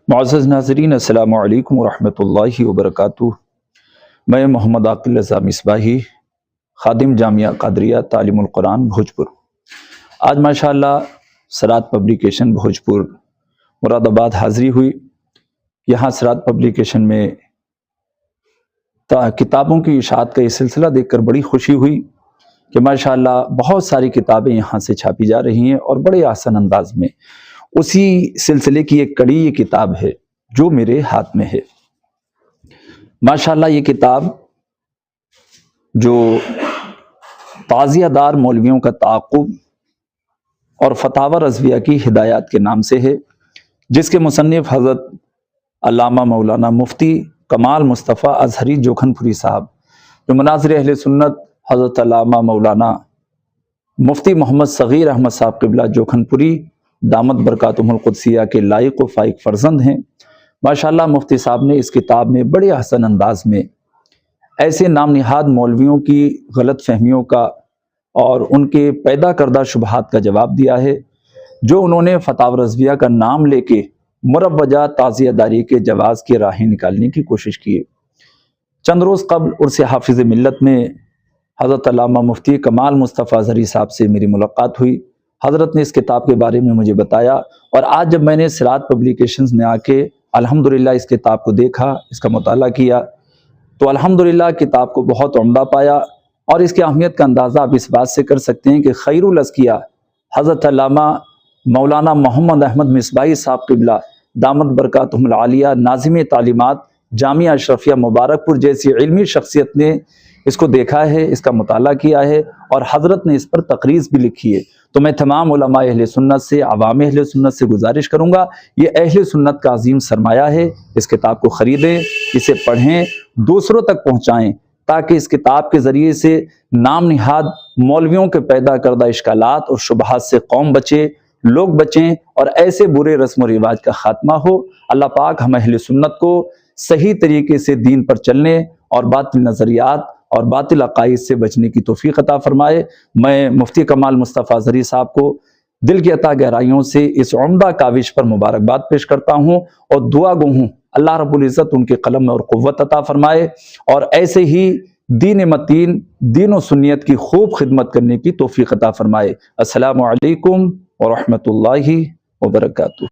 معزز ناظرین، السلام علیکم ورحمۃ اللہ وبرکاتہ۔ میں محمد عاقل رضا مصباحی، خادم جامعہ قادریہ تعلیم القرآن بھوجپور۔ آج ماشاءاللہ سرات پبلیکیشن بھوجپور مراد آباد حاضری ہوئی۔ یہاں سرات پبلیکیشن میں کتابوں کی اشاعت کا یہ سلسلہ دیکھ کر بڑی خوشی ہوئی کہ ماشاءاللہ بہت ساری کتابیں یہاں سے چھاپی جا رہی ہیں اور بڑے آسان انداز میں۔ اسی سلسلے کی ایک کڑی یہ کتاب ہے جو میرے ہاتھ میں ہے۔ ماشاءاللہ یہ کتاب جو تعزیہ دار مولویوں کا تعاقب اور فتاوی رضویہ کی ہدایات کے نام سے ہے، جس کے مصنف حضرت علامہ مولانا مفتی کمال مصطفیٰ ازہری جوکھن پوری صاحب، جو مناظر اہل سنت حضرت علامہ مولانا مفتی محمد صغیر احمد صاحب قبلہ جوکھن پوری دامت برکاتہم القدسیہ کے لائق و فائق فرزند ہیں۔ ماشاءاللہ مفتی صاحب نے اس کتاب میں بڑے احسن انداز میں ایسے نام نہاد مولویوں کی غلط فہمیوں کا اور ان کے پیدا کردہ شبہات کا جواب دیا ہے، جو انہوں نے فتاوی رضویہ کا نام لے کے مروجہ تعزیہ داری کے جواز کی راہیں نکالنے کی کوشش کی ہے۔ چند روز قبل عرس حافظ ملت میں حضرت علامہ مفتی کمال مصطفیٰ ازہری صاحب سے میری ملاقات ہوئی۔ حضرت نے اس کتاب کے بارے میں مجھے بتایا، اور آج جب میں نے سرات پبلیکیشنز میں آ کے الحمدللہ اس کتاب کو دیکھا، اس کا مطالعہ کیا، تو الحمدللہ کتاب کو بہت عمدہ پایا، اور اس کی اہمیت کا اندازہ آپ اس بات سے کر سکتے ہیں کہ خیر الازکیہ حضرت علامہ مولانا محمد احمد مصباحی صاحب قبلہ دامت برکاتہم العالیہ ناظم تعلیمات جامعہ اشرفیہ مبارک پور جیسی علمی شخصیت نے اس کو دیکھا ہے، اس کا مطالعہ کیا ہے، اور حضرت نے اس پر تقریض بھی لکھی ہے۔ تو میں تمام علماء اہل سنت سے، عوام اہل سنت سے گزارش کروں گا، یہ اہل سنت کا عظیم سرمایہ ہے، اس کتاب کو خریدیں، اسے پڑھیں، دوسروں تک پہنچائیں، تاکہ اس کتاب کے ذریعے سے نام نہاد مولویوں کے پیدا کردہ اشکالات اور شبہات سے قوم بچے، لوگ بچیں، اور ایسے برے رسم و رواج کا خاتمہ ہو۔ اللہ پاک ہم اہل سنت کو صحیح طریقے سے دین پر چلنے اور باطل نظریات اور باطل عقائد سے بچنے کی توفیق عطا فرمائے۔ میں مفتی کمال مصطفیٰ ازہری صاحب کو دل کی عطا گہرائیوں سے اس عمدہ کاوش پر مبارکباد پیش کرتا ہوں، اور دعا گو ہوں اللہ رب العزت ان کے قلم میں اور قوت عطا فرمائے، اور ایسے ہی دین متین، دین و سنیت کی خوب خدمت کرنے کی توفیق عطا فرمائے۔ السلام علیکم ورحمۃ اللہ وبرکاتہ۔